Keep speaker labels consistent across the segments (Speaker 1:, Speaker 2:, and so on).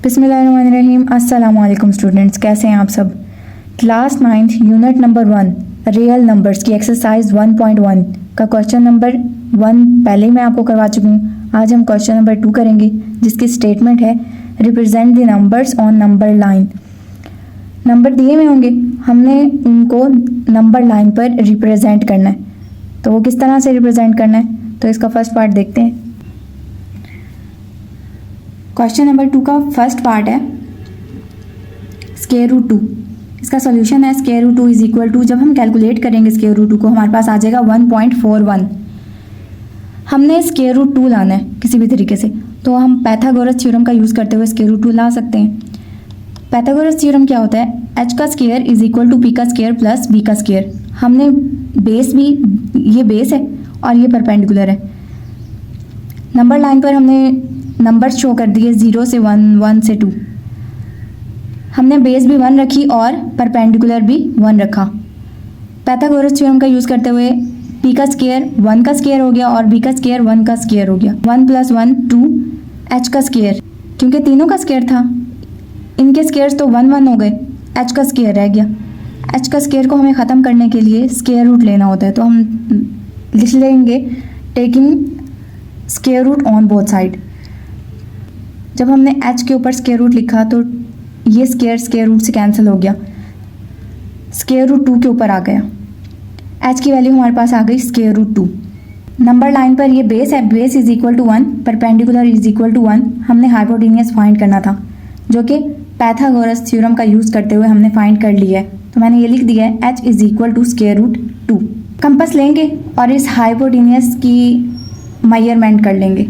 Speaker 1: बिस्मिल्लाहिर्रहमानिर्रहीम। अस्सलामुअलैकुम स्टूडेंट्स, कैसे हैं आप सब। Class 9th unit number 1 real numbers की एक्सरसाइज 1.1 का क्वेश्चन नंबर 1 पहले ही मैं आपको करवा चुकी हूँ। आज हम क्वेश्चन नंबर 2 करेंगे जिसकी स्टेटमेंट है represent the numbers on number line. Number दिए हुए होंगे, हमने उनको नंबर लाइन पर रिप्रेजेंट करना है। तो वो किस तरह से रिप्रेजेंट करना है, तो इसका फर्स्ट पार्ट देखते हैं। क्वेश्चन नंबर 2 का फर्स्ट पार्ट है स्क्वायर रूट 2। इसका सॉल्यूशन है square root 2 is equal to, जब हम कैलकुलेट करेंगे स्क्वायर रूट 2 को हमारे पास आ जाएगा 1.41। हमने स्क्वायर रूट 2 लाना है किसी भी तरीके से, तो हम पाइथागोरस थ्योरम का यूज़ करते हुए स्क्वायर रूट 2 ला सकते हैं। पाइथागोरस थ्योरम क्या होता है, एच का square is equal to P का स्क्वायर प्लस बी का स्क्वायर। हमने बेस भी, ये बेस है और ये परपेंडिकुलर है। नंबर लाइन पर हमने नंबर शो कर दिए 0 से 1, 1 से 2। हमने बेस भी 1 रखी और परपेंडिकुलर भी 1 रखा। पाइथागोरस थ्योरम का यूज़ करते हुए p का स्क्वायर 1 का स्क्वायर हो गया और b का स्क्वायर 1 का स्क्वायर हो गया। 1 + 1 2 h का स्क्वायर, क्योंकि तीनों का स्क्वायर था, इनके स्क्वायर्स तो 1 1 हो गए, h का स्क्वायर रह गया। h का स्क्वायर को हमें ख़त्म करने के लिए स्क्वायर रूट लेना होता है, तो हम लिख लेंगे taking square root on both side. जब हमने h के ऊपर स्क्वायर रूट लिखा तो ये स्क्वायर रूट से कैंसिल हो गया, स्क्वायर रूट 2 के ऊपर आ गया। h की वैल्यू हमारे पास आ गई स्क्वायर रूट 2। नंबर लाइन पर ये बेस है, base is equal to 1, perpendicular is equal to 1। हमने हाइपोटेन्यूस फाइंड करना था, जो कि पाइथागोरस थ्योरम का यूज़ करते हुए हमने फाइंड कर लिया है। तो मैंने ये लिख दिया है h is equal to square root 2। Compass लेंगे और इस हाइपोटेन्यूस की मेजरमेंट कर लेंगे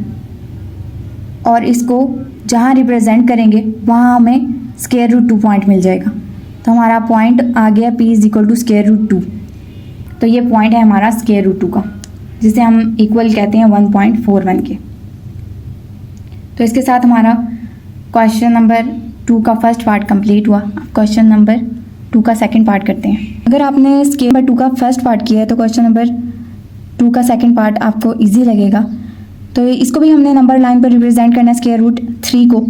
Speaker 1: और इसको जहाँ रिप्रेजेंट करेंगे वहाँ हमें स्क्वायर रूट 2 पॉइंट मिल जाएगा। तो हमारा पॉइंट आ गया p is equal to square root 2। तो ये पॉइंट है हमारा स्क्वायर रूट 2 का, जिसे हम इक्वल कहते हैं 1.41 के। तो इसके साथ हमारा क्वेश्चन नंबर 2 का फर्स्ट पार्ट कंप्लीट हुआ। क्वेश्चन नंबर 2 का सेकंड पार्ट करते हैं। अगर आपने स्क्वायर नंबर 2 का फर्स्ट पार्ट किया है तो क्वेश्चन नंबर 2 का सेकंड पार्ट आपको ईजी लगेगा। तो इसको भी हमने नंबर लाइन पर रिप्रेजेंट करना है स्क्वायर रूट 3 को।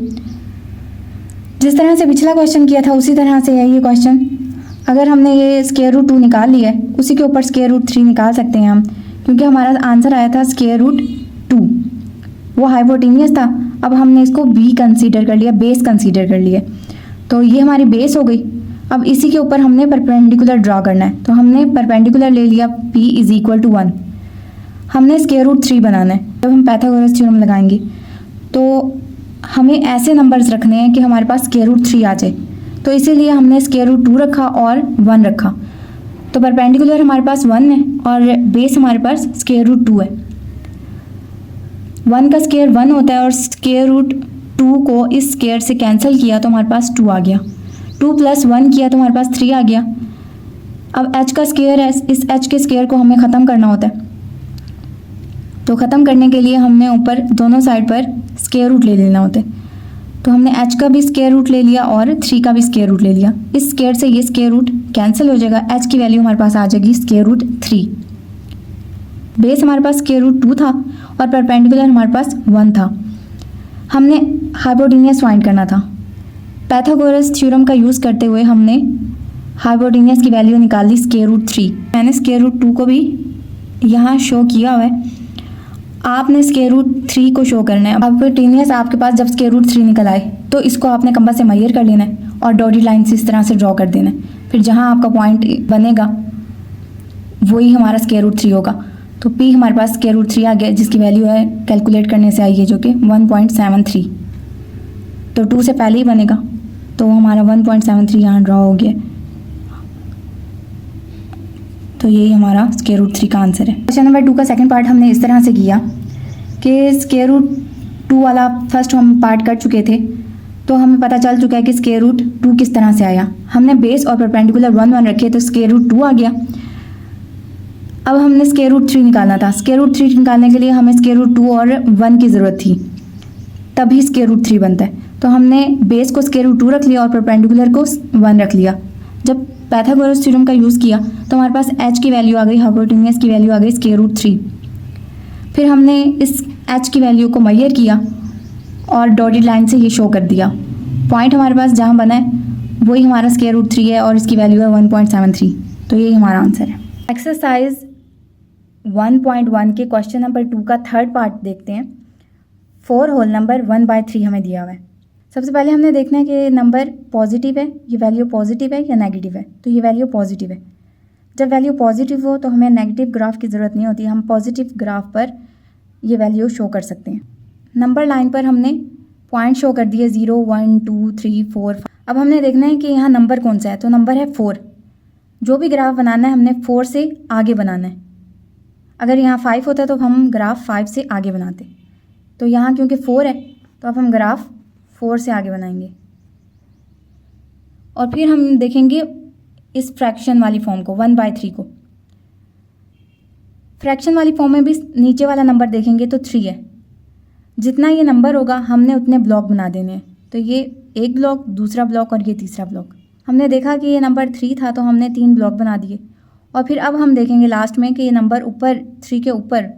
Speaker 1: जिस तरह से पिछला क्वेश्चन किया था उसी तरह से है ये क्वेश्चन। अगर हमने ये स्क्वायर रूट 2 निकाल लिया है, उसी के ऊपर स्क्वायर रूट 3 निकाल सकते हैं हम, क्योंकि हमारा आंसर आया था स्क्वायर रूट 2, वो हाइपोटेन्यूस था। अब हमने इसको बी कंसीडर कर लिया, बेस कंसीडर कर लिया, तो ये हमारी बेस हो गई। अब इसी के ऊपर हमने परपेंडिकुलर ड्रॉ करना है, तो हमने परपेंडिकुलर ले लिया p इज इक्वल टू 1। हमने स्क्वायर रूट 3 बनाना है। जब हम पाइथागोरस थ्योरम लगाएंगे तो हमें ऐसे नंबर्स रखने हैं कि हमारे पास स्क्वायर रूट 3 आ जाए, तो इसीलिए हमने स्क्वायर रूट 2 रखा और 1 रखा। तो परपेंडिकुलर हमारे पास 1 है और बेस हमारे पास स्क्वायर रूट 2 है। 1 का स्क्वायर 1 होता है और स्क्वायर रूट 2 को इस स्क्वायर से कैंसिल किया तो हमारे पास 2 आ गया। 2 + 1 किया तो हमारे पास 3 आ गया। अब h का स्क्वायर है, इस h के स्क्वायर को हमें ख़त्म करना होता है, तो ख़त्म करने के लिए हमने ऊपर दोनों साइड पर स्क्वायर रूट ले लेना होता है। तो हमने h का भी स्क्वायर रूट ले लिया और 3 का भी स्क्वायर रूट ले लिया। इस स्क्वायर से ये स्क्वायर रूट कैंसिल हो जाएगा, h की वैल्यू हमारे पास आ जाएगी स्क्वायर रूट 3। बेस हमारे पास स्क्वायर रूट 2 था और परपेंडिकुलर हमारे पास 1 था। हमने हाइपोटेन्यूस फाइंड करना था। पाइथागोरस थ्योरम का यूज़ करते हुए हमने हाइपोटेन्यूस की वैल्यू निकाल ली स्क्वायर रूट 3। मैंने स्क्वायर रूट 2 को भी यहाँ शो किया हुआ है, आपने स्क्वायर रूट 3 को शो करना है। हाइपोटेन्यूस आपके पास जब स्क्वायर रूट 3 निकल आए तो इसको आपने कंपास से मेजर कर लेना है और डॉटेड लाइन से इस तरह से ड्रॉ कर देना है। फिर जहाँ आपका पॉइंट बनेगा वही हमारा स्क्वायर रूट 3 होगा। तो p हमारे पास स्क्वायर रूट 3 आ गया, जिसकी वैल्यू है कैलकुलेट करने से आई है जो कि 1.73। तो 2 से पहले ही बनेगा, तो हमारा 1.73 यहाँ ड्रॉ हो गया। तो यही हमारा स्क्वायर रूट 3 का आंसर है। क्वेश्चन नंबर 2 का सेकंड पार्ट हमने इस तरह से किया कि स्क्वायर रूट 2 वाला फर्स्ट हम पार्ट कर चुके थे, तो हमें पता चल चुका है कि स्क्वायर रूट 2 किस तरह से आया। हमने बेस और परपेंडिकुलर 1 1 रखे, तो स्क्वायर रूट 2 आ गया। अब हमने स्क्वायर रूट 3 निकालना था। स्क्वायर रूट 3 निकालने के लिए हमें स्क्वायर रूट 2 और 1 की ज़रूरत थी, तभी स्क्वायर रूट 3 बनता है। तो हमने बेस को स्क्वायर रूट 2 रख लिया और परपेंडिकुलर को 1 रख लिया। जब पाइथागोरस थ्योरम का यूज़ किया तो हमारे पास h की वैल्यू आ गई, हाइपोटेन्यूस की वैल्यू आ गई स्क्वायर रूट 3। फिर हमने इस h की वैल्यू को मेजर किया और डॉटेड लाइन से ये शो कर दिया पॉइंट हमारे पास जहाँ बना है वही हमारा स्क्वायर रूट 3 है और इसकी वैल्यू है 1.73। तो यही हमारा आंसर है। एक्सरसाइज 1.1 के क्वेश्चन नंबर 2 का थर्ड पार्ट देखते हैं। 4 होल नंबर 1/3 हमें दिया हुआ है। सबसे पहले हमने देखना है कि नंबर पॉजिटिव है, ये वैल्यू पॉजिटिव है या नेगेटिव है। तो ये वैल्यू पॉजिटिव है। जब वैल्यू पॉजिटिव हो तो हमें नेगेटिव ग्राफ की ज़रूरत नहीं होती, हम पॉजिटिव ग्राफ पर ये वैल्यू शो कर सकते हैं। नंबर लाइन पर हमने पॉइंट शो कर दिए 0, 1, 2, 3, 4। अब हमने देखना है कि यहाँ नंबर कौन सा है। तो नंबर है 4। जो भी ग्राफ बनाना है हमने 4 से आगे बनाना है। अगर यहाँ 5 होता तो हम ग्राफ 5 से आगे बनाते। तो यहाँ क्योंकि 4 है तो अब हम ग्राफ 4 से आगे बनाएंगे और फिर हम देखेंगे इस फ्रैक्शन वाली फॉर्म को 1/3 को। फ्रैक्शन वाली फॉर्म में भी नीचे वाला नंबर देखेंगे तो 3 है। जितना ये नंबर होगा हमने उतने ब्लॉक बना देने हैं। तो ये एक ब्लॉक, दूसरा ब्लॉक और ये तीसरा ब्लॉक। हमने देखा कि ये नंबर 3 था तो हमने 3 ब्लॉक बना दिए। और फिर अब हम देखेंगे लास्ट में कि ये नंबर ऊपर 3 के ऊपर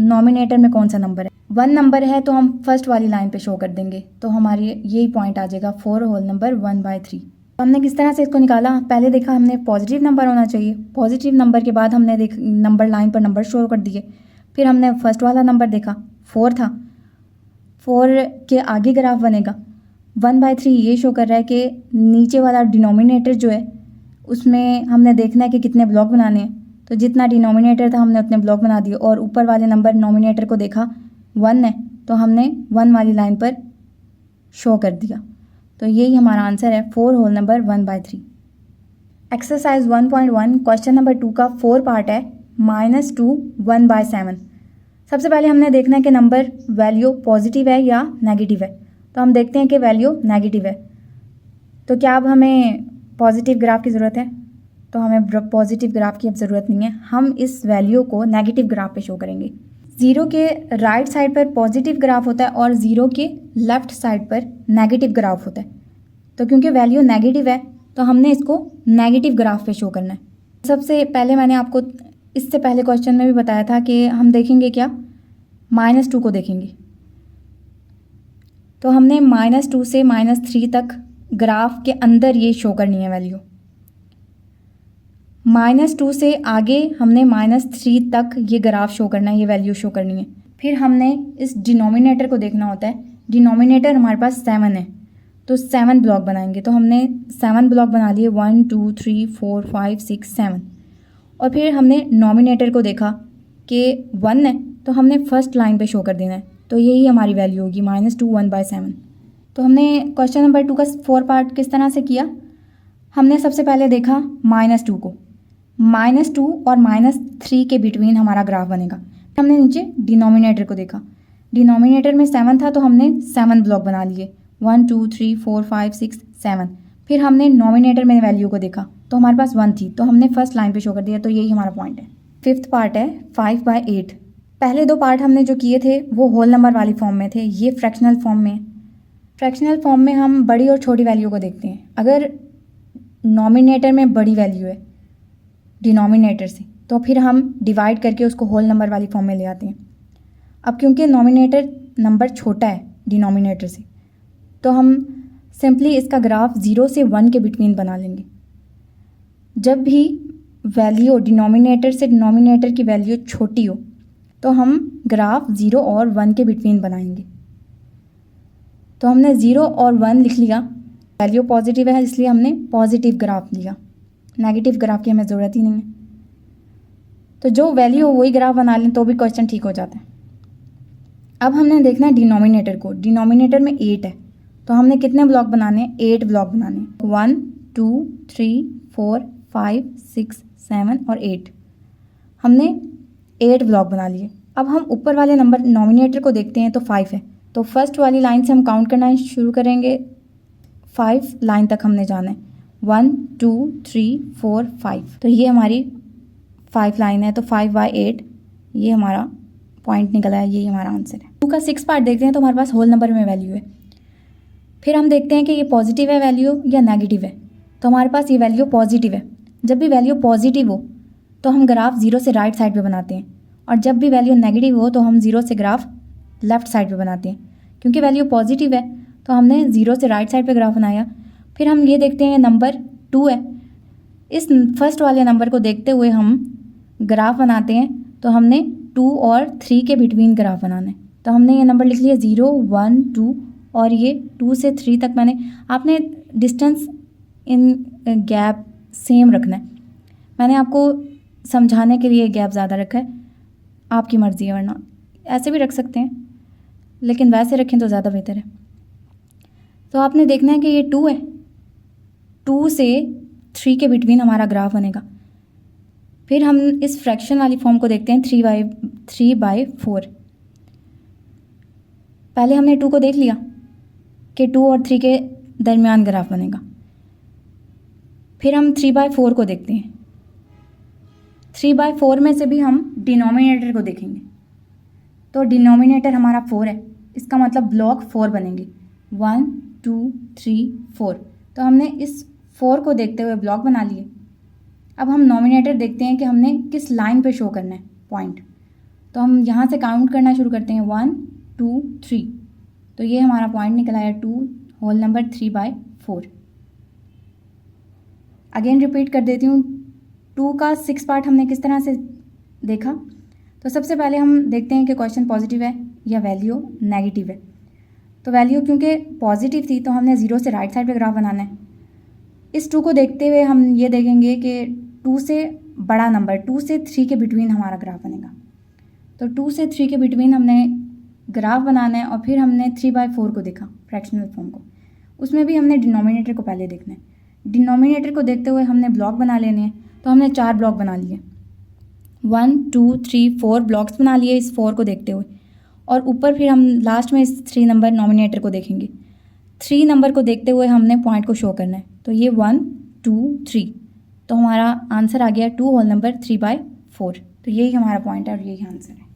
Speaker 1: नॉमिनेटर में कौन सा नंबर है। 1 नंबर है तो हम फर्स्ट वाली लाइन पे शो कर देंगे। तो हमारी यही पॉइंट आ जाएगा 4 होल नंबर 1/3। तो हमने किस तरह से इसको निकाला। पहले देखा हमने पॉजिटिव नंबर होना चाहिए। पॉजिटिव नंबर के बाद हमने नंबर लाइन पर नंबर शो कर दिए। फिर हमने फर्स्ट वाला नंबर देखा 4 था। 4 के आगे ग्राफ बनेगा 1/3। ये शो कर रहा है कि नीचे वाला डिनोमिनेटर जो है उसमें हमने देखना है कि कितने ब्लॉक बनाने हैं। तो जितना डिनोमिनेटर था हमने उतने ब्लॉक बना दिए। और ऊपर वाले नंबर नोमिनेटर को देखा 1 है तो हमने 1 वाली लाइन पर शो कर दिया। तो यही हमारा आंसर है 4 whole number 1/3। Exercise 1.1 question number 2 का 4 पार्ट है -2 1/7। सबसे पहले हमने देखना है कि नंबर वैल्यू पॉजिटिव है या नेगेटिव है। तो हम देखते हैं कि वैल्यू नेगेटिव है। तो क्या अब हमें पॉजिटिव ग्राफ की ज़रूरत है। तो हमें पॉजिटिव ग्राफ की अब ज़रूरत नहीं है। हम इस वैल्यू को नेगेटिव ग्राफ पे शो करेंगे। 0 के राइट साइड पर पॉजिटिव ग्राफ होता है और 0 के लेफ़्ट साइड पर नेगेटिव ग्राफ होता है। तो क्योंकि वैल्यू नेगेटिव है तो हमने इसको नेगेटिव ग्राफ पे शो करना है। सबसे पहले मैंने आपको इससे पहले क्वेश्चन में भी बताया था कि हम देखेंगे क्या, -2 को देखेंगे। तो हमने -2 से -3 तक ग्राफ के अंदर ये शो करनी है वैल्यू। -2 से आगे हमने -3 तक ये ग्राफ शो करना है, ये वैल्यू शो करनी है। फिर हमने इस डिनोमिनेटर को देखना होता है। डिनोमिनेटर हमारे पास 7 है तो 7 ब्लॉक बनाएंगे। तो हमने 7 ब्लॉक बना लिए 1, 2, 3, 4, 5, 6, 7। और फिर हमने नॉमिनेटर को देखा कि 1 है तो हमने फर्स्ट लाइन पे शो कर देना है। तो यही हमारी वैल्यू होगी -2 1/7। तो हमने क्वेश्चन नंबर 2 का 4 पार्ट किस तरह से किया। हमने सबसे पहले देखा -2 को। -2 और -3 के बिटवीन हमारा ग्राफ बनेगा। हमने नीचे डिनोमिनेटर को देखा। डिनोमिनेटर में 7 था तो हमने 7 ब्लॉक बना लिए 1, 2, 3, 4, 5, 6, 7। फिर हमने नॉमिनेटर में वैल्यू को देखा तो हमारे पास 1 थी तो हमने फर्स्ट लाइन पे शो कर दिया। तो यही हमारा पॉइंट है। 5th पार्ट है 5/8। पहले 2 पार्ट हमने जो किए थे वो होल नंबर वाली फॉर्म में थे, ये फ्रैक्शनल फॉर्म में। फ्रैक्शनल फॉर्म में हम बड़ी और छोटी वैल्यू को देखते हैं। अगर नॉमिनेटर में बड़ी वैल्यू है डिनोमिनेटर से तो फिर हम डिवाइड करके उसको होल नंबर वाली फॉर्म में ले आते हैं। अब क्योंकि नॉमिनेटर नंबर छोटा है डिनोमिनेटर से तो हम सिंपली इसका ग्राफ 0 से 1 के बिटवीन बना लेंगे। जब भी वैल्यू डिनोमिनेटर से डिनोमिनेटर की वैल्यू छोटी हो तो हम ग्राफ 0 और 1 के बिटवीन बनाएंगे। तो हमने 0 और 1 लिख लिया। वैल्यू पॉजिटिव है इसलिए हमने पॉजिटिव ग्राफ लिया, नेगेटिव ग्राफ की हमें ज़रूरत ही नहीं है। तो जो वैल्यू हो वही ग्राफ बना लें तो भी क्वेश्चन ठीक हो जाता है। अब हमने देखना है डिनोमिनेटर को। डिनोमिनेटर में 8 है तो हमने कितने ब्लॉक बनाने हैं, 8 ब्लॉक बनाने हैं। 1, 2, 3, 4, 5, 6, 7 और 8। हमने 8 ब्लॉक बना लिए। अब हम ऊपर वाले नंबर नॉमिनेटर को देखते हैं तो 5 है। तो फर्स्ट वाली लाइन से हम काउंट करना शुरू करेंगे। 5 लाइन तक हमने जाना है। 1, 2, 3, 4, 5। तो ये हमारी 5 लाइन है। तो 5/8 ये हमारा पॉइंट निकला है, यही हमारा आंसर है। 2 का 6 पार्ट देखते हैं तो हमारे पास होल नंबर में वैल्यू है। फिर हम देखते हैं कि ये पॉजिटिव है वैल्यू या नेगेटिव है। तो हमारे पास ये वैल्यू पॉजिटिव है। जब भी वैल्यू पॉजिटिव हो तो हम ग्राफ 0 से राइट साइड पे बनाते हैं और जब भी वैल्यू नेगेटिव हो तो हम 0 से ग्राफ लेफ़्ट साइड पे बनाते हैं। क्योंकि वैल्यू पॉजिटिव है तो हमने 0 से राइट साइड पे ग्राफ बनाया। फिर हम ये देखते हैं नंबर 2 है, इस फर्स्ट वाले नंबर को देखते हुए हम ग्राफ बनाते हैं। तो हमने 2 और 3 के बिटवीन ग्राफ बनाना है। तो हमने ये नंबर लिख लिया 0, 1, 2 और ये 2 से 3 तक आपने डिस्टेंस इन गैप सेम रखना है। मैंने आपको समझाने के लिए गैप ज़्यादा रखा है, आपकी मर्ज़ी है, वरना ऐसे भी रख सकते हैं, लेकिन वैसे रखें तो ज़्यादा बेहतर है। तो आपने देखना है कि ये 2 है, 2 से 3 के बिटवीन हमारा ग्राफ बनेगा। फिर हम इस फ्रैक्शन वाली फॉर्म को देखते हैं 3/4। पहले हमने 2 को देख लिया कि 2 और 3 के दरमियान ग्राफ बनेगा। फिर हम 3/4 को देखते हैं। 3/4 में से भी हम डिनोमिनेटर को देखेंगे। तो डिनोमिनेटर हमारा 4 है, इसका मतलब ब्लॉक 4 बनेंगे, 1, 2, 3, 4। तो हमने इस 4 को देखते हुए ब्लॉक बना लिए। अब हम नोमिनेटर देखते हैं कि हमने किस लाइन पे शो करना है पॉइंट। तो हम यहाँ से काउंट करना शुरू करते हैं, 1, 2, 3। तो ये हमारा पॉइंट निकल आया 2 होल नंबर 3/4। अगेन रिपीट कर देती हूँ, 2 का 6 पार्ट हमने किस तरह से देखा। तो सबसे पहले हम देखते हैं कि क्वेश्चन पॉजिटिव है या वैल्यू नेगेटिव है। तो वैल्यू क्योंकि पॉजिटिव थी तो हमने 0 से राइट साइड पे ग्राफ बनाना है। इस 2 को देखते हुए हम ये देखेंगे कि 2 से बड़ा नंबर 2 से 3 के बिटवीन हमारा ग्राफ बनेगा। तो 2 से 3 के बिटवीन हमने ग्राफ बनाना है। और फिर हमने 3/4 को देखा, फ्रैक्शनल फॉर्म को, उसमें भी हमने डिनोमिनेटर को पहले देखना है। डिनोमिनेटर को देखते हुए हमने ब्लॉक बना लेने हैं। तो हमने 4 ब्लॉक बना लिए, 1, 2, 3, 4 ब्लॉक्स बना लिए इस 4 को देखते हुए। और ऊपर फिर हम लास्ट में इस 3 नंबर नोमिनेटर को देखेंगे। 3 नंबर को देखते हुए हमने पॉइंट को शो करना है। तो ये 1, 2, 3। तो हमारा आंसर आ गया 2 होल नंबर 3/4। तो यही हमारा पॉइंट है और यही आंसर है।